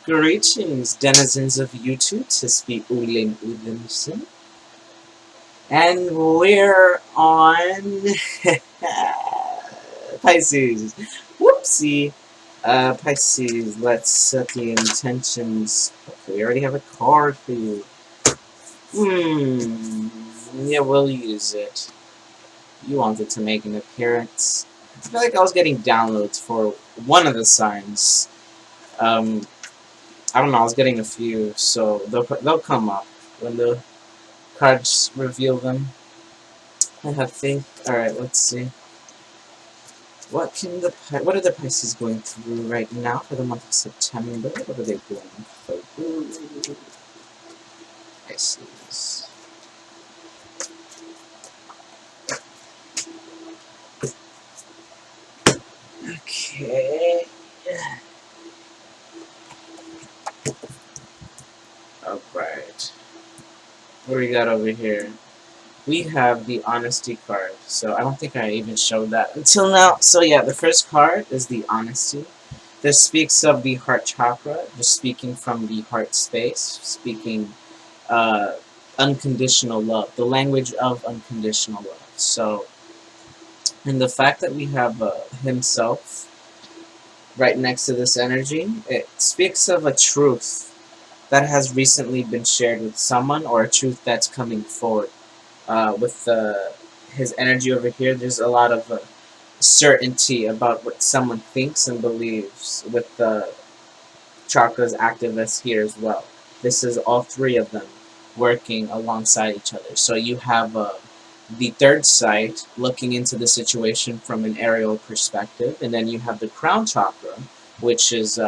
Greetings, denizens of YouTube. To be Olin Odinson. And we're on Pisces. Whoopsie. Pisces, let's set the intentions. Okay, we already have a card for you. Yeah, we'll use it. You wanted to make an appearance. I feel like I was getting downloads for one of the signs. I don't know, I was getting a few, so they'll come up when the cards reveal them. I have faith. Alright, let's see. What are the Pisces going through right now for the month of September? What are they going through? Pisces. Okay. Alright. What do we got over here? We have the Honesty card. So I don't think I even showed that until now. So yeah, the first card is the Honesty. This speaks of the heart chakra, just speaking from the heart space, speaking unconditional love, the language of unconditional love. So, and the fact that we have himself right next to this energy, it speaks of a truth that has recently been shared with someone, or a truth that's coming forward. With his energy over here, there's a lot of certainty about what someone thinks and believes, with the chakras activists here as well. This is all three of them working alongside each other. So you have the third sight looking into the situation from an aerial perspective, and then you have the crown chakra, which is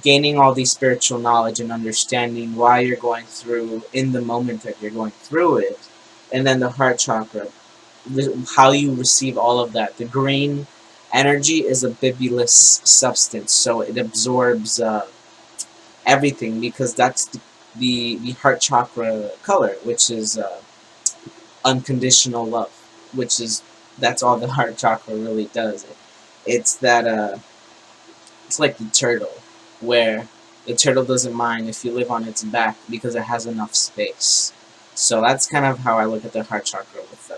gaining all the spiritual knowledge and understanding why you're going through in the moment that you're going through it, and then the heart chakra, how you receive all of that. The green energy is a bibulous substance, so it absorbs everything, because that's the heart chakra color, which is unconditional love, which is, that's all the heart chakra really does. It's that it's like the turtle, where the turtle doesn't mind if you live on its back because it has enough space. So that's kind of how I look at the heart chakra, with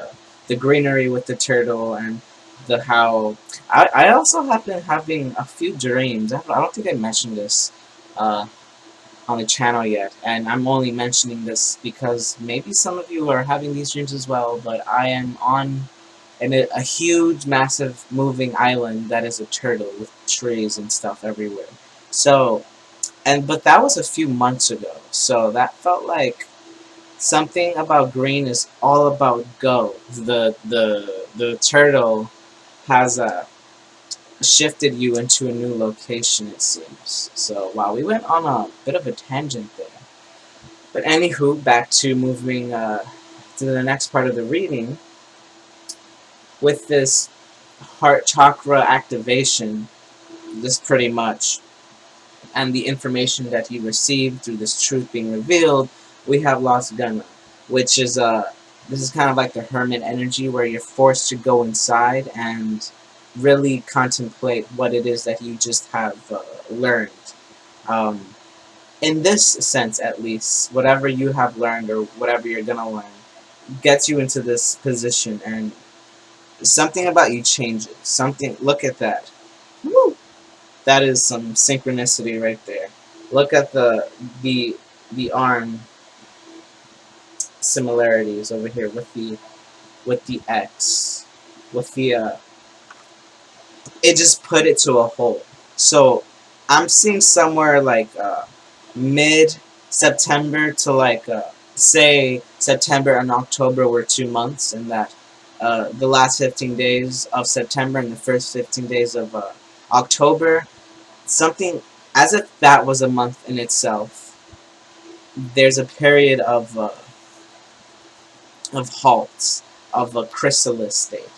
the greenery with the turtle, and the how. I also have been having a few dreams. I don't think I mentioned this on the channel yet, and I'm only mentioning this because maybe some of you are having these dreams as well, but I am on a huge, massive, moving island that is a turtle with trees and stuff everywhere. So, but that was a few months ago, so that felt like something about green is all about go. The turtle has shifted you into a new location, it seems. So wow, we went on a bit of a tangent there. But anywho, back to moving to the next part of the reading. With this heart chakra activation, this pretty much, and the information that he received through this truth being revealed, we have Lost Gunna, which is this is kind of like the hermit energy, where you're forced to go inside and really contemplate what it is that you just have learned. In this sense, at least, whatever you have learned, or whatever you're gonna learn, gets you into this position, and something about you changes. Something. Look at that. Woo! That is some synchronicity right there. Look at the arm similarities over here with the X, with the it just put it to a whole. So I'm seeing somewhere like mid-September to like say September and October were 2 months, and that the last 15 days of September and the first 15 days of October, something as if that was a month in itself. There's a period of halts, of a chrysalis state,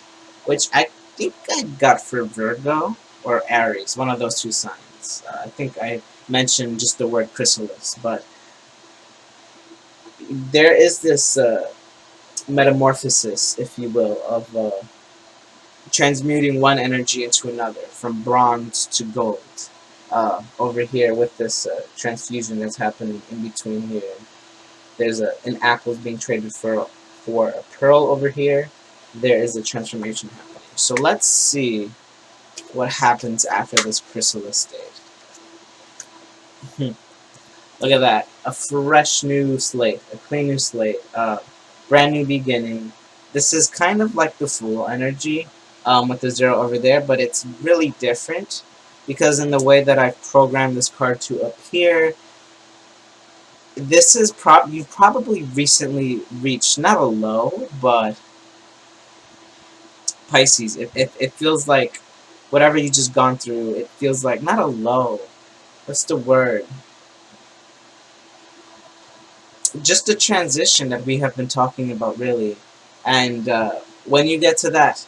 which I think I got for Virgo or Aries, one of those two signs. I think I mentioned just the word chrysalis, but there is this metamorphosis, if you will, of transmuting one energy into another, from bronze to gold. over here with this transfusion that's happening in between here. There's an apple being traded for a pearl over here. There is a transformation happening. So let's see what happens after this chrysalis stage. Look at that. A fresh new slate. A clean new slate. Brand new beginning. This is kind of like the Fool energy with the 0 over there, but it's really different because in the way that I've programmed this card to appear, this is you probably recently reached, not a low, but Pisces. It feels like whatever you just gone through, it feels like, not a low. What's the word? Just a transition that we have been talking about, really. And when you get to that,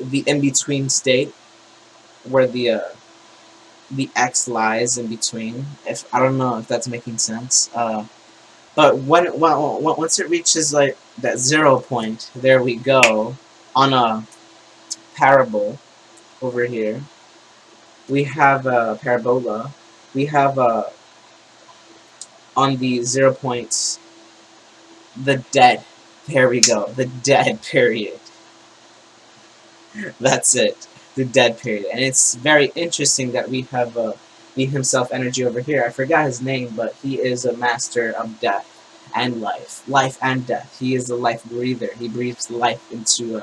the in-between state, where the X lies in between, if I don't know if that's making sense, but once it reaches like that 0 point, there we go, on a parable over here. We have a parabola. We have on the 0 points, the dead. There we go, the dead period. That's it, the dead period. And it's very interesting that we have the himself energy over here. I forgot his name, but he is a master of death and life and death. He is a life breather. He breathes life into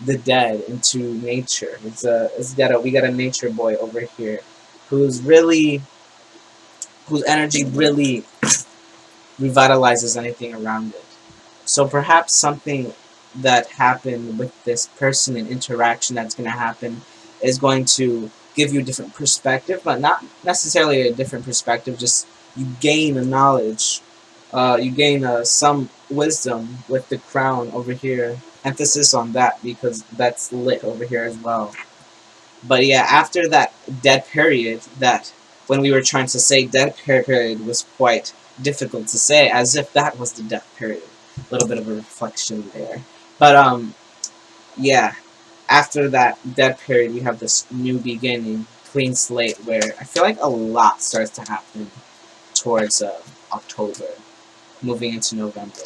the dead, into nature. We got a nature boy over here, whose energy really revitalizes anything around it. So perhaps something that happened with this person and interaction that's going to happen is going to give you a different perspective, but not necessarily a different perspective, just you gain a knowledge, you gain some wisdom with the crown over here. Emphasis on that because that's lit over here as well. But yeah, after that dead period, that when we were trying to say dead period was quite difficult to say, as if that was the death period. A little bit of a reflection there. But yeah, after that dead period, we have this new beginning, clean slate, where I feel like a lot starts to happen towards October, moving into November.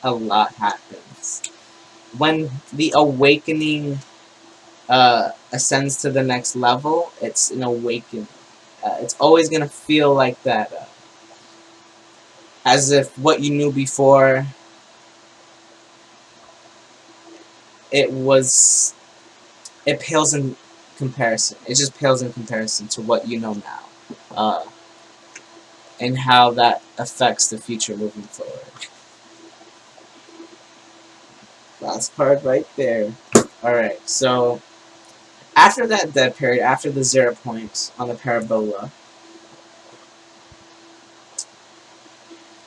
A lot happens. When the awakening ascends to the next level, it's an awakening. It's always going to feel like that, as if what you knew before, it pales in comparison. It just pales in comparison to what you know now, and how that affects the future moving forward. Last card right there. Alright, so after that dead period, after the 0 point on the parabola,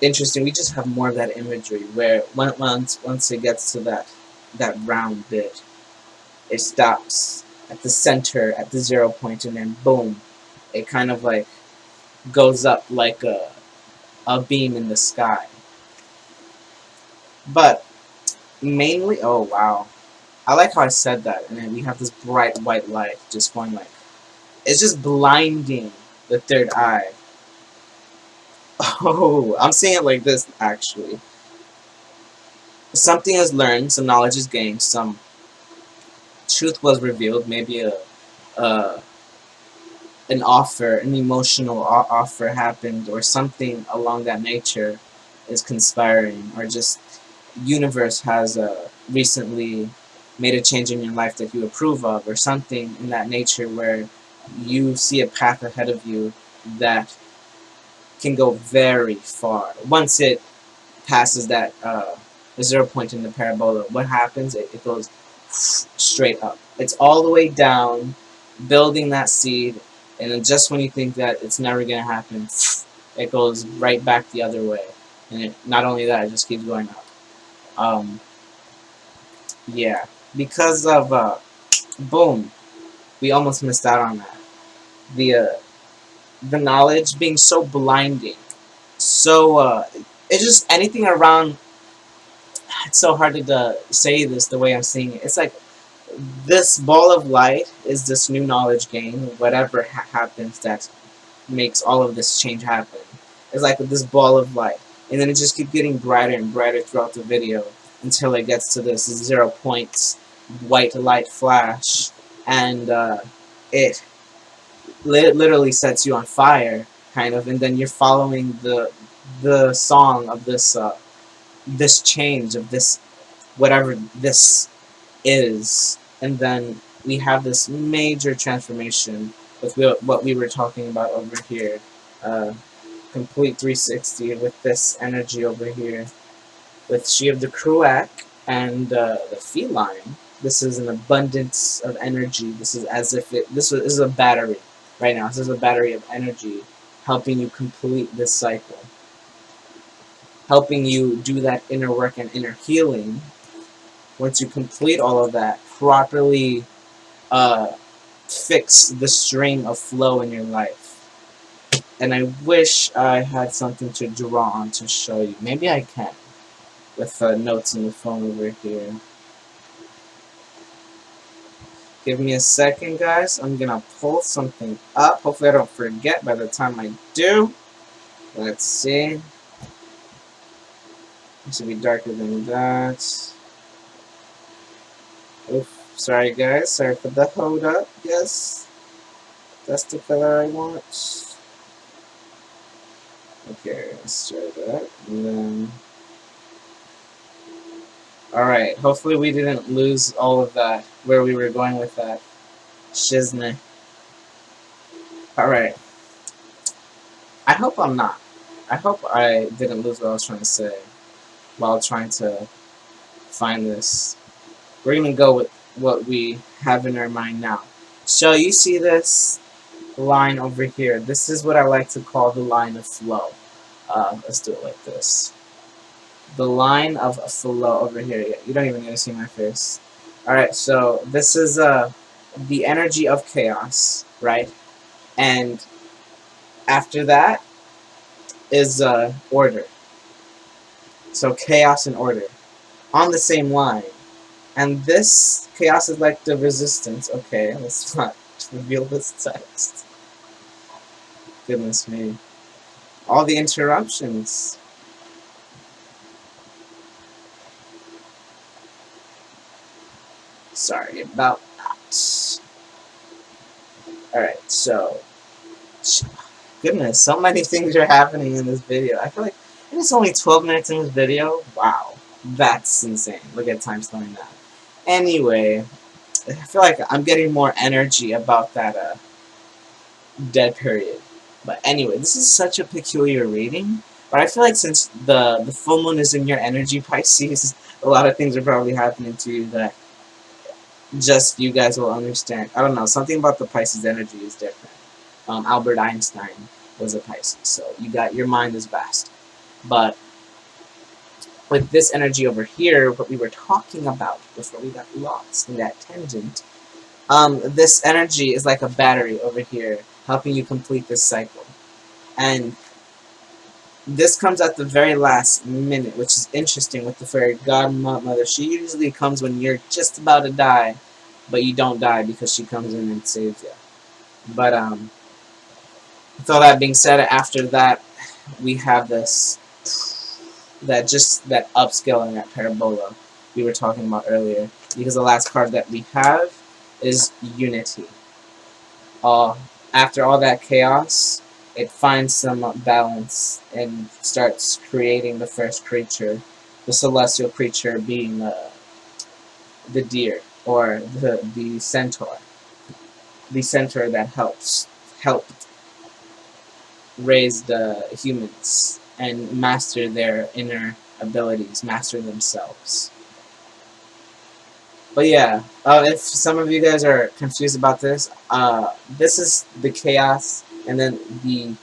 interesting, we just have more of that imagery where once it gets to that round bit, it stops at the center, at the 0 point, and then boom, it kind of like goes up like a beam in the sky. But mainly, oh wow, I like how I said that, and then we have this bright white light just going like, it's just blinding the third eye. Oh, I'm seeing it like this, actually. Something is learned, some knowledge is gained, some truth was revealed, maybe an offer, an emotional offer happened, or something along that nature is conspiring, or just universe has recently made a change in your life that you approve of, or something in that nature where you see a path ahead of you that can go very far. Once it passes that 0 point in the parabola, what happens? It goes straight up. It's all the way down, building that seed, and then just when you think that it's never going to happen, it goes right back the other way. And not only that, it just keeps going up. Yeah, because of, boom, we almost missed out on that. The knowledge being so blinding, so, it's just anything around, it's so hard to say this the way I'm seeing it. It's like this ball of light is this new knowledge gain. Whatever happens that makes all of this change happen. It's like this ball of light. And then it just keeps getting brighter and brighter throughout the video until it gets to this 0 points white light flash. And it literally sets you on fire, kind of. And then you're following the song of this this change of this whatever this is. And then we have this major transformation with what we were talking about over here. Complete 360 with this energy over here. With She of the Cruac and the Feline, this is an abundance of energy. This is as if this is a battery right now. This is a battery of energy helping you complete this cycle. Helping you do that inner work and inner healing. Once you complete all of that, properly fix the string of flow in your life. And I wish I had something to draw on to show you. Maybe I can, with notes in the phone over here. Give me a second, guys. I'm gonna pull something up. Hopefully I don't forget by the time I do. Let's see. It should be darker than that. Oof, sorry guys, sorry for the hold up. Yes, that's the color I want. Okay, let's try that. And then, alright, hopefully we didn't lose all of that, where we were going with that shiznit. Alright. I hope I'm not. I hope I didn't lose what I was trying to say while trying to find this. We're going to go with what we have in our mind now. So you see this line over here. This is what I like to call the line of flow. Let's do it like this. The line of flow over here. You don't even need to see my face. Alright, so this is the energy of chaos, right? And after that is order. So chaos and order on the same line. And this chaos is like the resistance. Okay, let's not reveal this text. Goodness me. All the interruptions. Sorry about that. Alright, so goodness, so many things are happening in this video. I feel like it's only 12 minutes in this video. Wow, that's insane. Look at time slowing down. Anyway, I feel like I'm getting more energy about that dead period. But anyway, this is such a peculiar reading. But I feel like since the full moon is in your energy, Pisces, a lot of things are probably happening to you that just you guys will understand. I don't know, something about the Pisces energy is different. Albert Einstein was a Pisces, so your mind is vast. But with this energy over here, what we were talking about before we got lost in that tangent, this energy is like a battery over here, helping you complete this cycle. And this comes at the very last minute, which is interesting with the fairy godmother. She usually comes when you're just about to die, but you don't die because she comes in and saves you. But with all that being said, after that, we have this, that upscaling, that parabola we were talking about earlier. Because the last card that we have is Unity. After all that chaos, it finds some balance and starts creating the first creature, the celestial creature being the deer, or the centaur. The centaur that helped raise the humans and master their inner abilities, master themselves. But yeah, if some of you guys are confused about this, this is the chaos and then the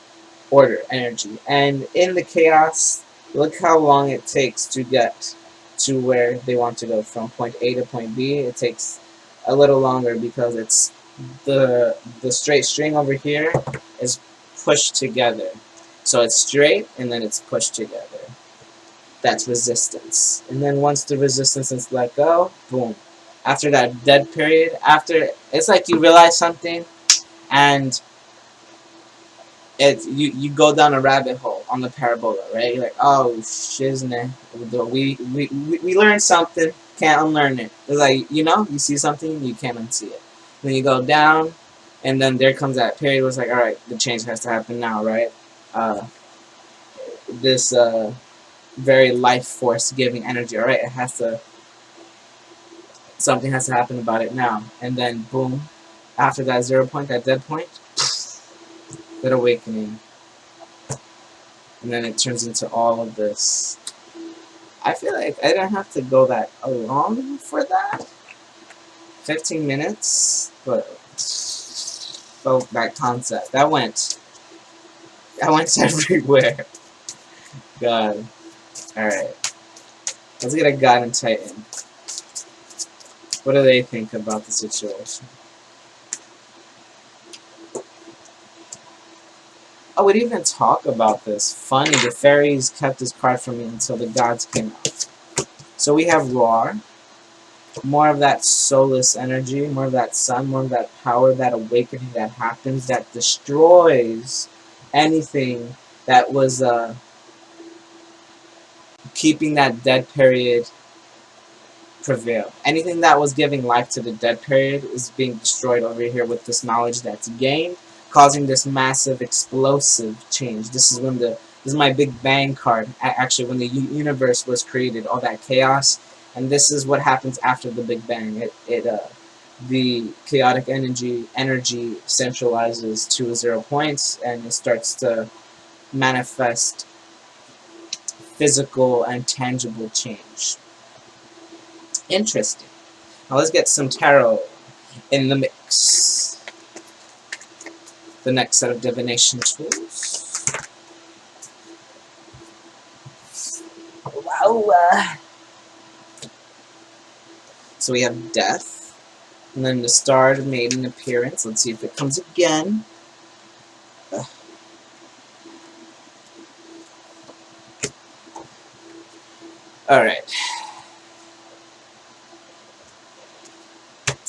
order energy. And in the chaos, look how long it takes to get to where they want to go from point A to point B. It takes a little longer because it's the straight string over here is pushed together. So it's straight and then it's pushed together. That's resistance. And then once the resistance is let go, boom. after that dead period, after it's like you realize something, and you go down a rabbit hole on the parabola, right? You're like, oh shiznit, we learned something, can't unlearn it. It's like, you know, you see something, you can't unsee it. Then you go down, and then there comes that period where it's like, all right, the change has to happen now, right? This very life force giving energy, all right, it has to, something has to happen about it now, and then boom, after that 0 point, that dead point, that awakening, and then it turns into all of this. I feel like I didn't have to go that long for that. 15 minutes, but felt that concept. That went everywhere. God. Alright. Let's get a God and Titan. What do they think about the situation? I would even talk about this. Funny, the fairies kept this card from me until the gods came out. So we have Roar. More of that soulless energy, more of that sun, more of that power, that awakening that happens, that destroys anything that was keeping that dead period prevail. Anything that was giving life to the dead period is being destroyed over here with this knowledge that's gained, causing this massive explosive change. This is my Big Bang card. Actually, when the universe was created, all that chaos, and this is what happens after the Big Bang. The chaotic energy centralizes to 0 points, and it starts to manifest physical and tangible change. Interesting. Now let's get some tarot in the mix. The next set of divination tools. Wow. So we have Death, and then the Star made an appearance. Let's see if it comes again. Alright.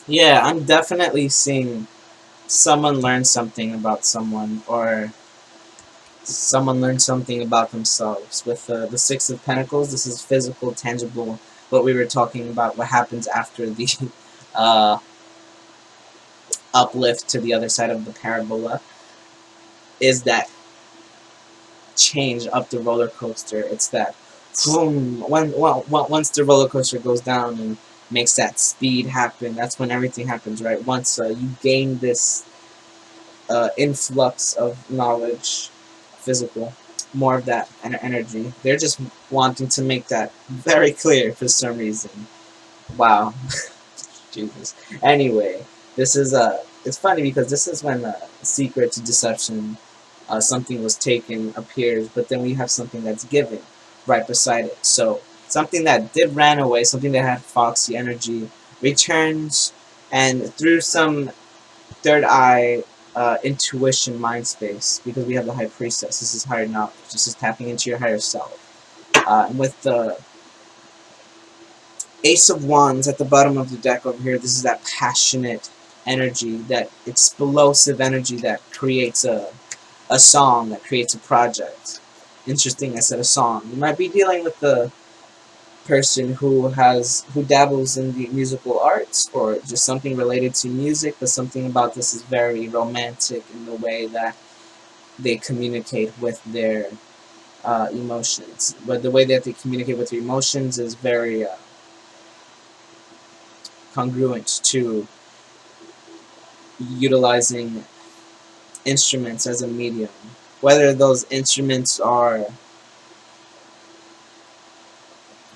Yeah, I'm definitely seeing someone learn something about someone, or someone learn something about themselves. With the Six of Pentacles, this is physical, tangible, what we were talking about, what happens after the uplift to the other side of the parabola, is that change up the roller coaster. It's that boom, once the roller coaster goes down and makes that speed happen, that's when everything happens, right? Once you gain this influx of knowledge, physical, more of that energy. They're just wanting to make that very clear for some reason. Wow. Jesus. Anyway, this is it's funny because this is when secret to deception, something was taken, appears, but then we have something that's given right beside it. So something that did ran away, something that had foxy energy, returns, and through some third eye intuition mind space, because we have the High Priestess. This is higher knowledge. This is tapping into your higher self. And with the Ace of Wands at the bottom of the deck over here, this is that passionate energy, that explosive energy that creates a song, that creates a project. Interesting, I said a song. You might be dealing with the person who dabbles in the musical arts, or just something related to music, but something about this is very romantic in the way that they communicate with their emotions. But the way that they communicate with their emotions is very congruent to utilizing instruments as a medium. Whether those instruments are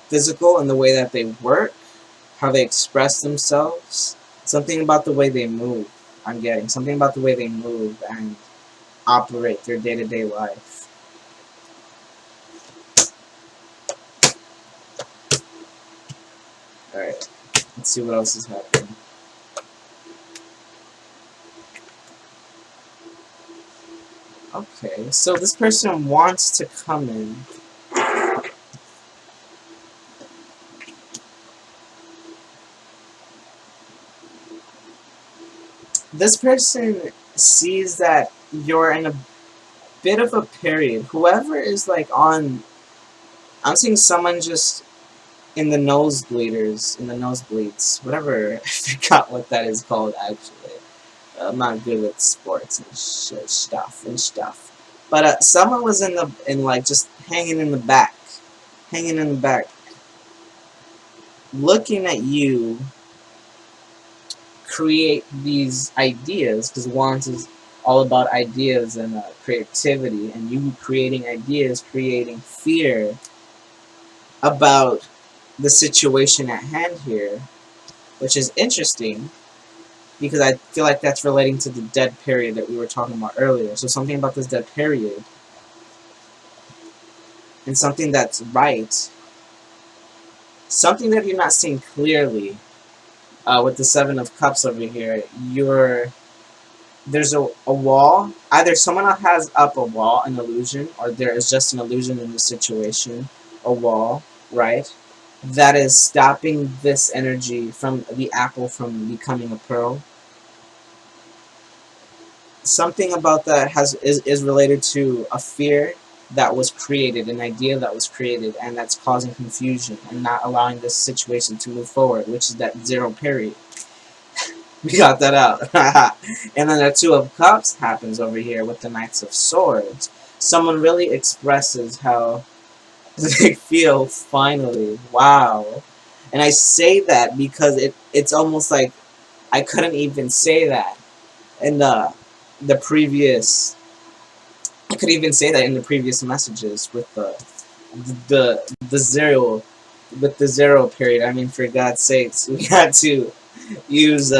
physical in the way that they work, how they express themselves, something about the way they move. I'm getting something about the way they move and operate their day-to-day life. Alright, let's see what else is happening. Okay, so this person wants to come in. this person sees that you're in a bit of a period. Whoever is like on, I'm seeing someone just in the nosebleeders, in the nosebleeds, whatever. I forgot what that is called actually. I'm not good with sports and stuff. But someone was in like just hanging in the back, looking at you create these ideas, because Wands is all about ideas and creativity, and you creating ideas, creating fear about the situation at hand here, which is interesting because I feel like that's relating to the dead period that we were talking about earlier. So something about this dead period and something that's right, something that you're not seeing clearly with the Seven of Cups over here. There's a wall. Either someone has up a wall, an illusion, or there is just an illusion in the situation, a wall, right? That is stopping this energy from the apple from becoming a pearl. Something about that is related to a fear that was created, an idea that was created, and that's causing confusion and not allowing this situation to move forward, which is that zero period. We got that out. And then the Two of Cups happens over here with the Knights of Swords. Someone really expresses how they feel finally. Wow. And I say that because it's almost like I couldn't even say that in the previous, I could even say that in the previous messages with the zero, with the zero period. I mean, for God's sakes, we had to use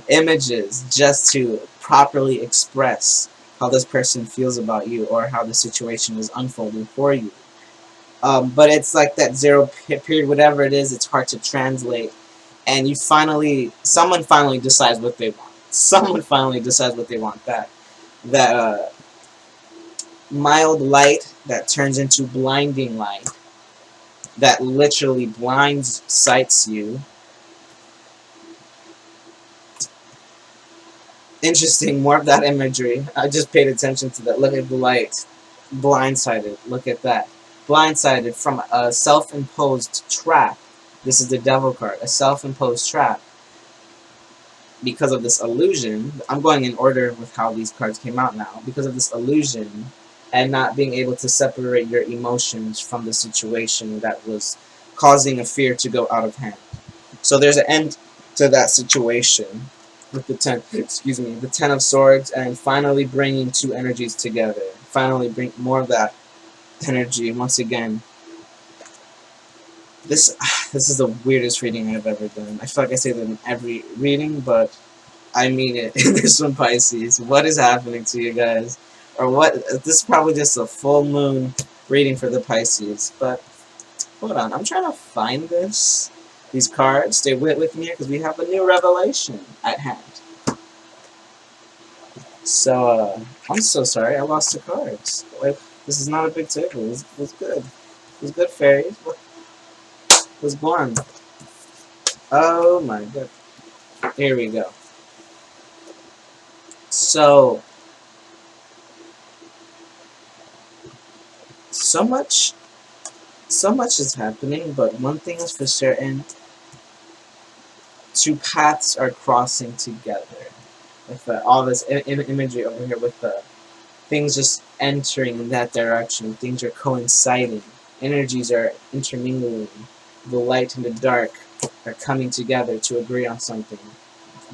images just to properly express how this person feels about you or how the situation is unfolding for you. But it's like that zero period, whatever it is, it's hard to translate. And someone finally decides what they want. Someone finally decides what they want. That mild light that turns into blinding light, that literally blinds sights you. Interesting, more of that imagery. I just paid attention to that. Look at the light. Blindsided. Look at that. Blindsided from a self-imposed trap. This is the Devil card. A self-imposed trap. Because of this illusion, I'm going in order with how these cards came out now. Because of this illusion and not being able to separate your emotions from the situation that was causing a fear to go out of hand. So there's an end to that situation with the the Ten of Swords, and finally bringing two energies together. Finally bring more of that energy once again. This is the weirdest reading I've ever done. I feel like I say that in every reading, but I mean it in this one, Pisces. What is happening to you guys? Or what? This is probably just a full moon reading for the Pisces. But hold on, I'm trying to find these cards. Stay with me because we have a new revelation at hand. So, I'm so sorry, I lost the cards. Like, this is not a big table. It was good. It was good, fairies. It was born. Oh my god. Here we go. So much is happening, but one thing is for certain. Two paths are crossing together. With all this imagery over here, with the things just entering in that direction. Things are coinciding. Energies are intermingling. The light and the dark are coming together to agree on something.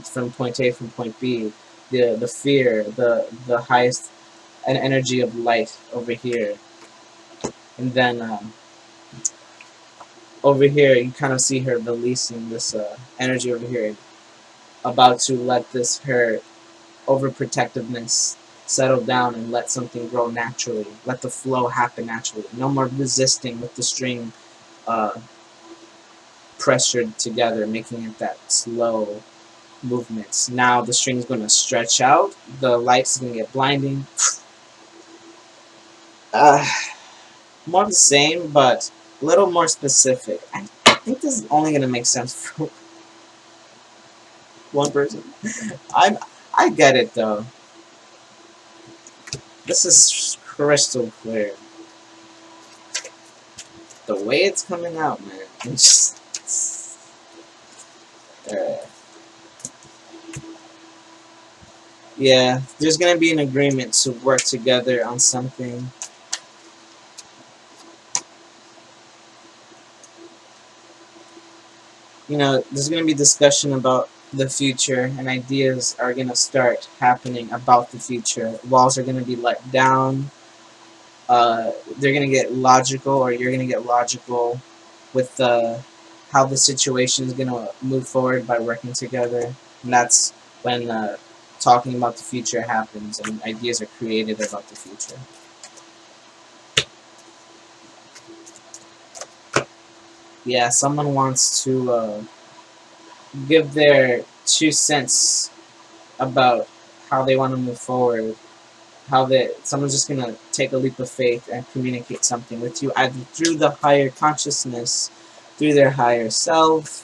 From point A, from point B. The fear, the highest energy of light over here. And then over here, you kind of see her releasing this energy over here. About to let her overprotectiveness settle down and let something grow naturally. Let the flow happen naturally. No more resisting with the string pressured together, making it that slow movements. Now the string's going to stretch out. The light's going to get blinding. More of the same, but a little more specific. I think this is only going to make sense for one person. I get it though. This is crystal clear. The way it's coming out, man. It's just, yeah, there's gonna be an agreement to work together on something. You know, there's gonna be discussion about the future, and ideas are gonna start happening about the future. Walls are gonna be let down. They're gonna get logical, or you're gonna get logical with how the situation is gonna move forward by working together, and that's when talking about the future happens and ideas are created about the future. Yeah, someone wants to give their 2 cents about how they want to move forward. Someone's just gonna take a leap of faith and communicate something with you, either through the higher consciousness, through their higher self,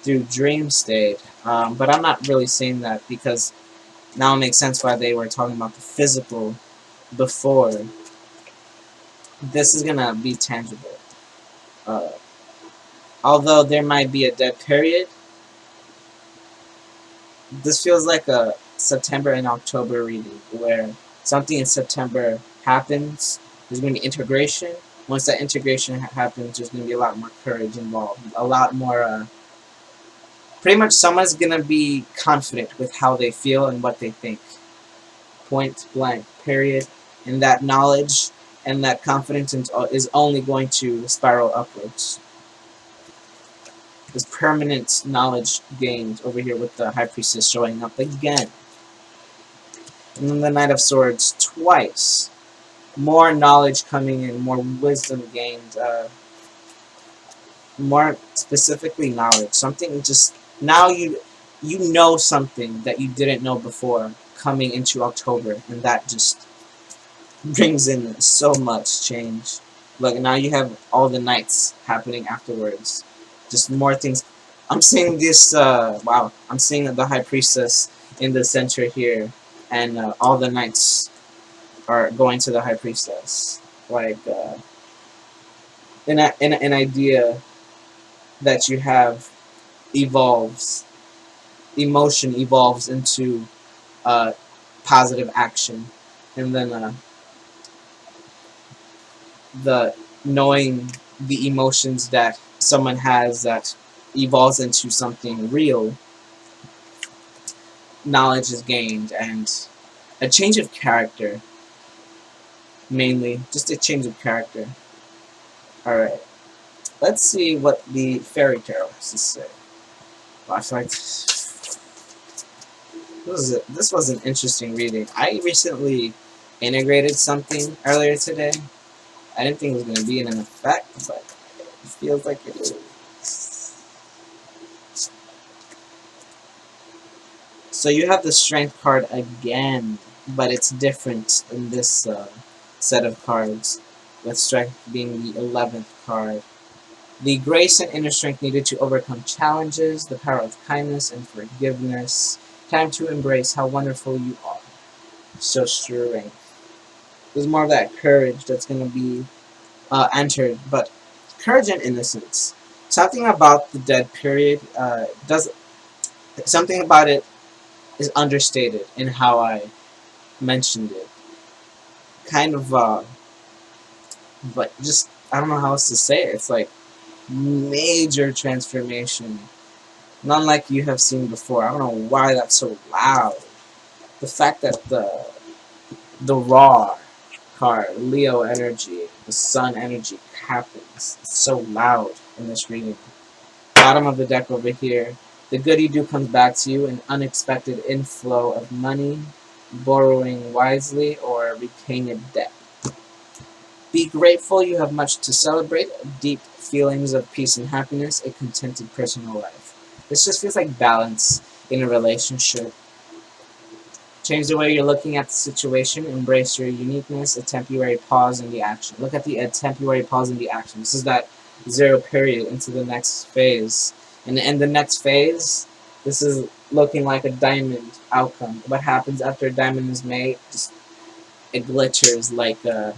through dream state. But I'm not really saying that because now it makes sense why they were talking about the physical before. This is gonna be tangible. Uh, Although there might be a dead period, this feels like a September and October reading where something in September happens. There's going to be integration. Once that integration happens, there's going to be a lot more courage involved. A lot more. Pretty much, someone's going to be confident with how they feel and what they think. Point blank. Period. And that knowledge and that confidence is only going to spiral upwards. This permanent knowledge gained over here with the High Priestess showing up again. And then the Knight of Swords twice. More knowledge coming in, more wisdom gained, more specifically knowledge. Something just, now you know something that you didn't know before coming into October, and that just brings in so much change. Look, now you have all the knights happening afterwards. Just more things. I'm seeing this, wow, I'm seeing the High Priestess in the center here, and all the knights are going to the High Priestess. Like, an idea that you have evolves. Emotion evolves into positive action. And then the knowing the emotions that someone has that evolves into something real, knowledge is gained, and a change of character. Mainly, just a change of character. Alright. Let's see what the Fairy Tarot has to say. Well, I feel like this was an interesting reading. I recently integrated something earlier today. I didn't think it was going to be in an effect, but it feels like it is. So you have the Strength card again, but it's different in this set of cards, with Strength being the 11th card. The grace and inner strength needed to overcome challenges, the power of kindness and forgiveness. Time to embrace how wonderful you are. So strength. There's more of that courage that's going to be entered, but courage and innocence. Something about the dead period something about it is understated in how I mentioned it. Kind of, but just, I don't know how else to say it. It's like major transformation. None like you have seen before. I don't know why that's so loud. The fact that the raw card, Leo energy, the sun energy happens. It's so loud in this reading. Bottom of the deck over here. The good you do comes back to you, an unexpected inflow of money, borrowing wisely, or repaying a debt. Be grateful you have much to celebrate, deep feelings of peace and happiness, a contented personal life. This just feels like balance in a relationship. Change the way you're looking at the situation, embrace your uniqueness, a temporary pause in the action. Look at the temporary pause in the action. This is that 0 period into the next phase. And in the next phase, this is looking like a diamond outcome. What happens after a diamond is made? Just it glitters like a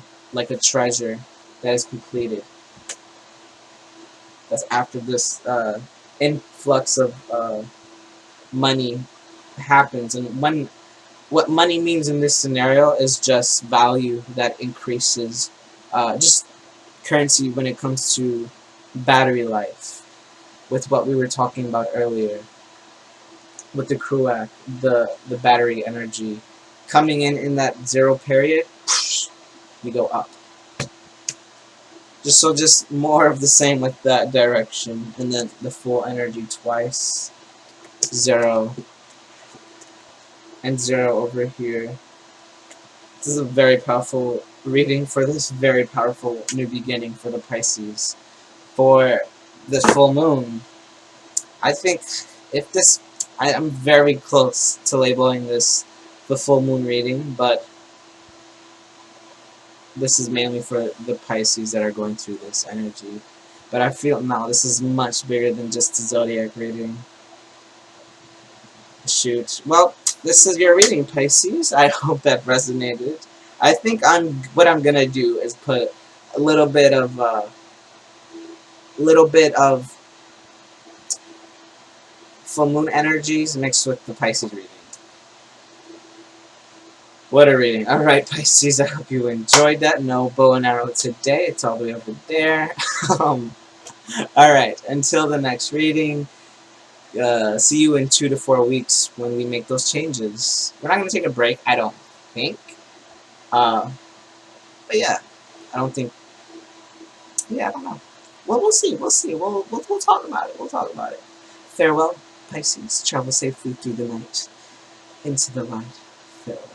treasure that is completed. That's after this influx of money happens, and what money means in this scenario is just value that increases, just currency when it comes to battery life, with what we were talking about earlier, with the Kruak, the battery energy coming in that zero period, we go up. Just more of the same with that direction, and then the full energy twice, 0 and 0 over here. This is a very powerful reading for this very powerful new beginning for the Pisces. For this full moon, I think if this, I am very close to labeling this the full moon reading, but this is mainly for the Pisces that are going through this energy. But I feel now this is much bigger than just a zodiac reading. Shoot. Well, this is your reading, Pisces. I hope that resonated. I think what I'm gonna do is put a little bit of full moon energies mixed with the Pisces reading. What a reading. Alright, Pisces, I hope you enjoyed that. No bow and arrow today. It's all the way over there. Alright, until the next reading, see you in 2 to 4 weeks when we make those changes. We're not going to take a break, I don't think. But yeah, I don't think... Yeah, I don't know. Well, we'll see. We'll see. We'll talk about it. We'll talk about it. Farewell, Pisces. Travel safely through the night. Into the light. Farewell.